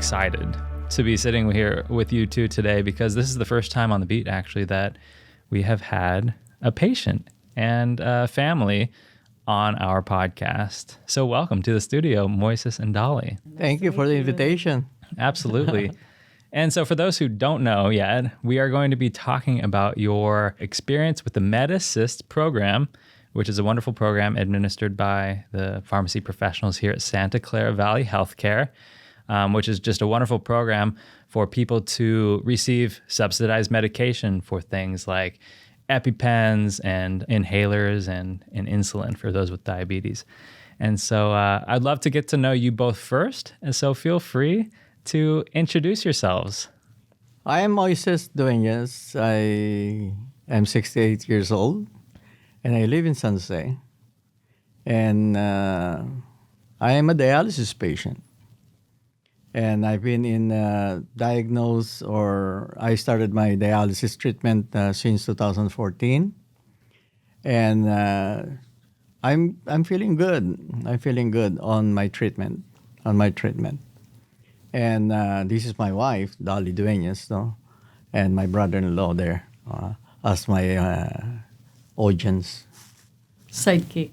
excited to be sitting here with you two today because this is the first time on The Beat, actually, that we have had a patient and a family on our podcast. So welcome to the studio, Moises and Dolly. Thank you for the invitation. Absolutely. And so for those who don't know yet, we are going to be talking about your experience with the MedAssist Program, which is a wonderful program administered by the pharmacy professionals here at Santa Clara Valley Healthcare, which is just a wonderful program for people to receive subsidized medication for things like EpiPens and inhalers and insulin for those with diabetes. And so I'd love to get to know you both first. And so feel free to introduce yourselves. I am Moises Dueñas. I am 68 years old and I live in San Jose. And I am a dialysis patient. And I've been diagnosed, or I started my dialysis treatment since 2014. And I'm feeling good. I'm feeling good on my treatment. And this is my wife, Dolly Dueñas, and my brother-in-law there as my audience. Sidekick.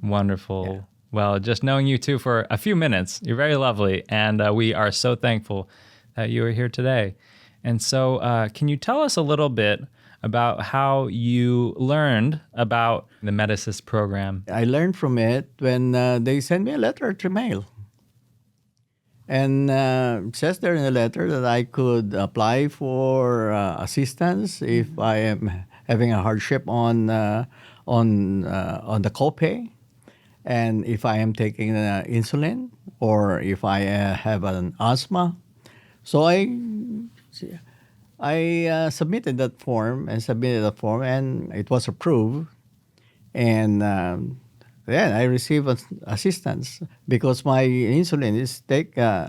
Wonderful. Yeah. Well, just knowing you two for a few minutes, you're very lovely, and we are so thankful that you are here today. And so can you tell us a little bit about how you learned about the MedAssist program? I learned from it when they sent me a letter through mail. And it says there in the letter that I could apply for assistance if I am having a hardship on the copay. And if I am taking insulin, or if I have an asthma. So I submitted that form, and it was approved. And then I received assistance because my insulin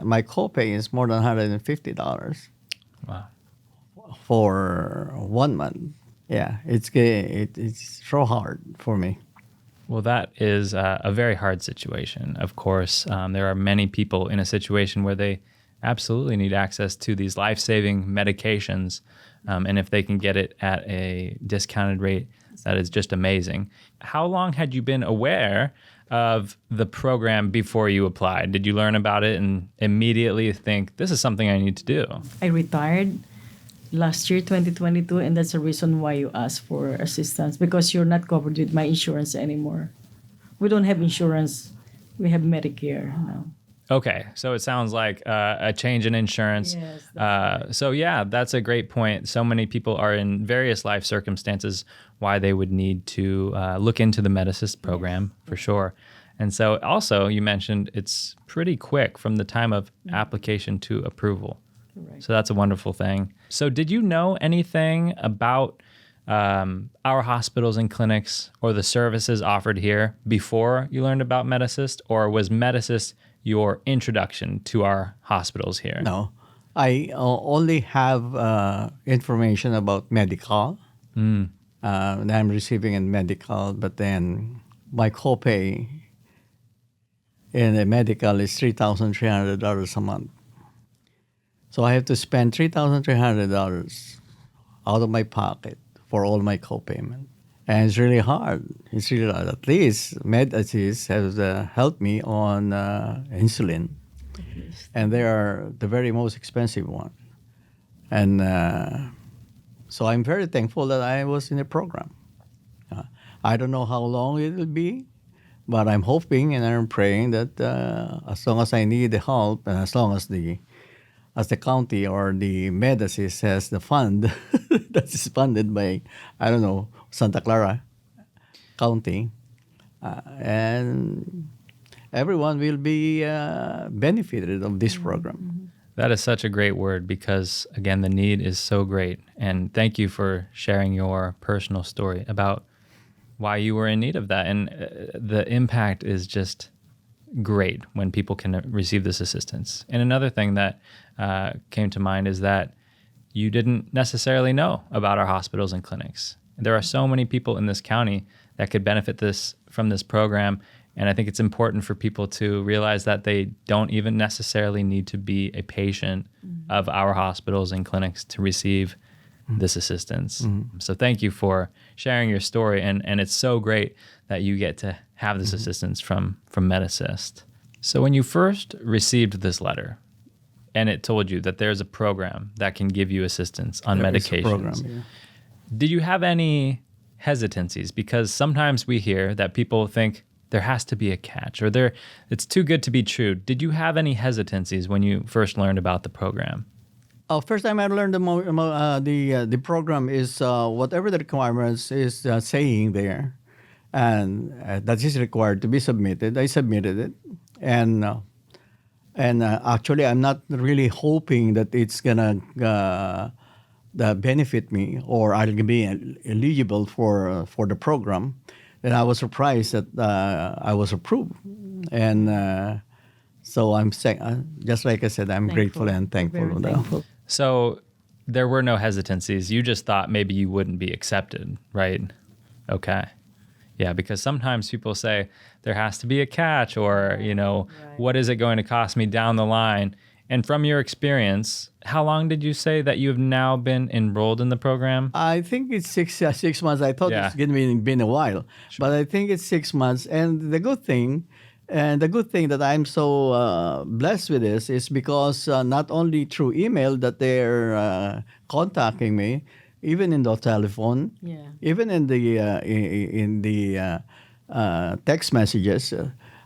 my copay is more than $150. Wow. For 1 month. Yeah, it's so hard for me. Well, that is a very hard situation. Of course, there are many people in a situation where they absolutely need access to these life-saving medications. And if they can get it at a discounted rate, that is just amazing. How long had you been aware of the program before you applied? Did you learn about it and immediately think, this is something I need to do? I retired last year, 2022, and that's the reason why you asked for assistance, because you're not covered with my insurance anymore. We don't have insurance. We have Medicare now. Okay, so it sounds like a change in insurance. Yes, that's right. So yeah, that's a great point. So many people are in various life circumstances why they would need to look into the MedAssist program, for sure. And so also you mentioned it's pretty quick from the time of application to approval. Correct. So that's a wonderful thing. So did you know anything about our hospitals and clinics or the services offered here before you learned about MedAssist, or was MedAssist your introduction to our hospitals here? No, I only have information about medical. That I'm receiving in medical, but then my copay in the medical is $3,300 a month. So I have to spend $3,300 out of my pocket for all my copayment. And it's really hard. At least MedAssist has helped me on insulin. And they are the very most expensive one. And so I'm very thankful that I was in the program. I don't know how long it will be, but I'm hoping and I'm praying that as long as I need the help, and as long as the county or the MedAssist has the fund that is funded by, Santa Clara County, and everyone will be benefited of this program. That is such a great word because, again, the need is so great. And thank you for sharing your personal story about why you were in need of that. And the impact is just great when people can receive this assistance. And another thing that came to mind is that you didn't necessarily know about our hospitals and clinics. There are so many people in this county that could benefit from this program, And I think it's important for people to realize that they don't even necessarily need to be a patient of our hospitals and clinics to receive this assistance. So thank you for sharing your story. And it's so great that you get to have this assistance from MedAssist. So when you first received this letter and it told you that there's a program that can give you assistance on There is a medications, program, yeah. did you have any hesitancies? Because sometimes we hear that people think there has to be a catch or it's too good to be true. Did you have any hesitancies when you first learned about the program? First time I learned the program is whatever the requirements is saying there, and that is required to be submitted. I submitted it, and actually I'm not really hoping that it's gonna benefit me or I'll be eligible for the program. And I was surprised that I was approved, and so I'm saying, just like I said, I'm grateful and thankful. Very thankful. So there were no hesitancies. You just thought maybe you wouldn't be accepted, right? Okay. Yeah, because sometimes people say there has to be a catch or, what is it going to cost me down the line? And from your experience, how long did you say that you've now been enrolled in the program? I think it's 6 months. I thought Yeah. it's going to been a while, but I think it's 6 months. And the good thing that I'm so blessed with this is because not only through email that they're contacting me, even in the telephone, Yeah. even in the text messages.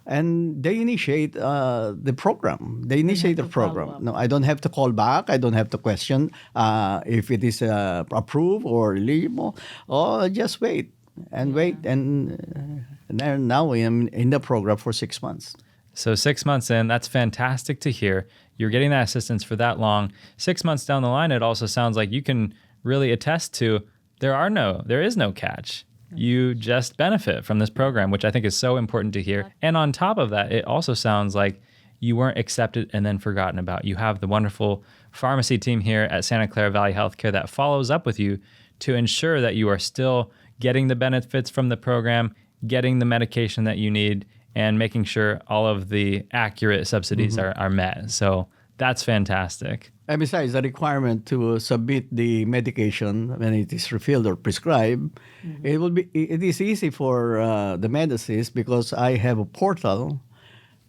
And they initiate the program. They initiate the have to follow program. up. No, I don't have to call back. I don't have to question if it is approved or eligible. Oh, just wait and wait. And now I am in the program for 6 months. So 6 months in, that's fantastic to hear. You're getting that assistance for that long. 6 months down the line, it also sounds like you can really attest to there is no catch. You just benefit from this program, which I think is so important to hear. And on top of that, it also sounds like you weren't accepted and then forgotten about. You have the wonderful pharmacy team here at Santa Clara Valley Healthcare that follows up with you to ensure that you are still getting the benefits from the program, getting the medication that you need, and making sure all of the accurate subsidies are met. So that's fantastic. And besides, the requirement to submit the medication when it is refilled or prescribed, it is easy for the MedAssist because I have a portal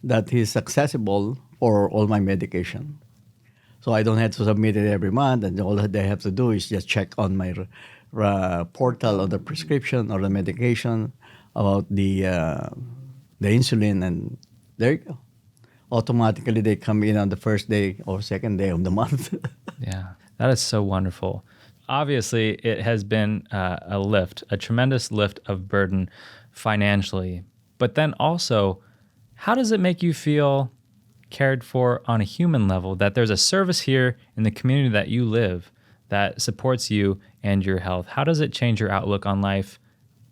that is accessible for all my medication. So I don't have to submit it every month, and all that they have to do is just check on my portal of the prescription or the medication about the insulin, and there you go. Automatically they come in on the first day or second day of the month. Yeah, that is so wonderful. Obviously, it has been a tremendous lift of burden financially. But then also, how does it make you feel cared for on a human level, that there's a service here in the community that you live that supports you and your health? How does it change your outlook on life,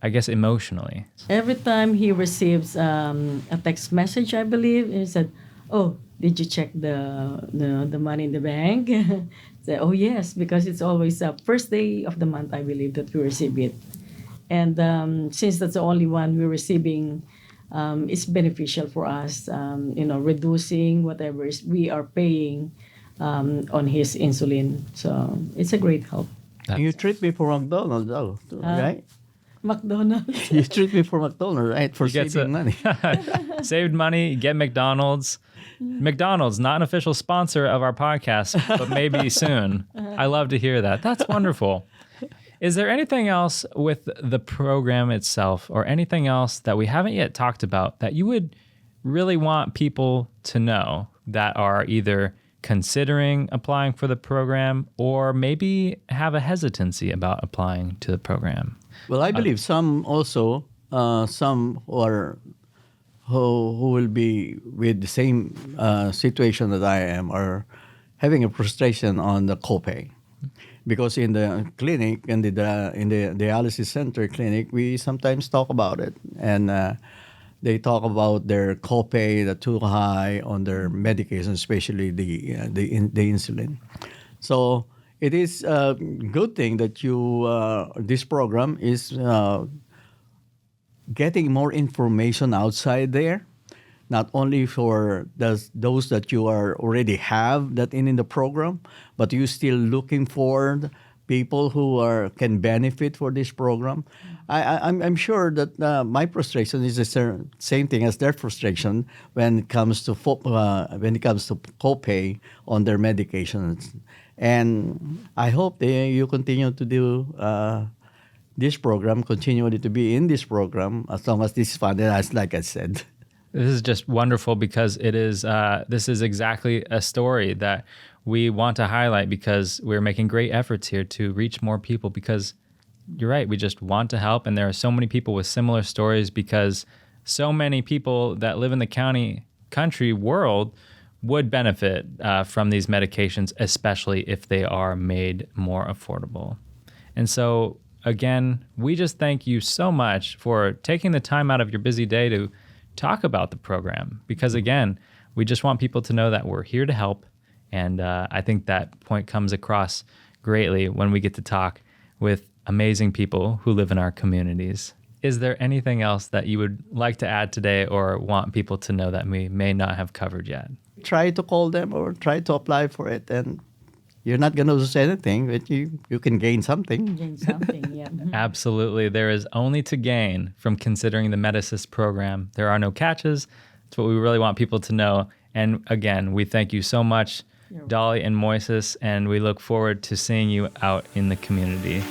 I guess, emotionally? Every time he receives a text message, I believe, he said, "Oh, did you check the money in the bank?" Say, "Oh yes," because it's always the first day of the month, I believe, that we receive it. And since that's the only one we're receiving, it's beneficial for us, reducing whatever we are paying on his insulin. So it's a great help. You treat me for McDonald's, right? McDonald's. You treat me for McDonald's, right? For You get saving money. Saved money, get McDonald's. McDonald's, not an official sponsor of our podcast, but maybe soon. I love to hear that. That's wonderful. Is there anything else with the program itself or anything else that we haven't yet talked about that you would really want people to know that are either considering applying for the program or maybe have a hesitancy about applying to the program? Well, I believe some also, some who will be with the same situation that I am are having a frustration on the copay. Because in the clinic, in the dialysis center clinic, we sometimes talk about it. And they talk about their copay that's too high on their medication, especially the insulin. So it is a good thing that this program is getting more information outside there, not only for those that you are already have that in the program, but you still looking for people who can benefit for this program. I'm sure that my frustration is the same thing as their frustration when it comes to copay on their medications, and I hope you continue to do this program, continually to be in this program as long as this is funded. As like I said. This is just wonderful because it is. This is exactly a story that we want to highlight because we're making great efforts here to reach more people. Because you're right, we just want to help, and there are so many people with similar stories. Because so many people that live in the country world would benefit from these medications, especially if they are made more affordable. And so, again, we just thank you so much for taking the time out of your busy day to talk about the program, because again, we just want people to know that we're here to help. And I think that point comes across greatly when we get to talk with amazing people who live in our communities. Is there anything else that you would like to add today or want people to know that we may not have covered yet? Try to call them or try to apply for it, and you're not going to lose anything, but you can gain something. Gain something, yeah. Absolutely. There is only to gain from considering the MedAssist program. There are no catches. That's what we really want people to know. And again, we thank you so much, Dolly and Moises, and we look forward to seeing you out in the community.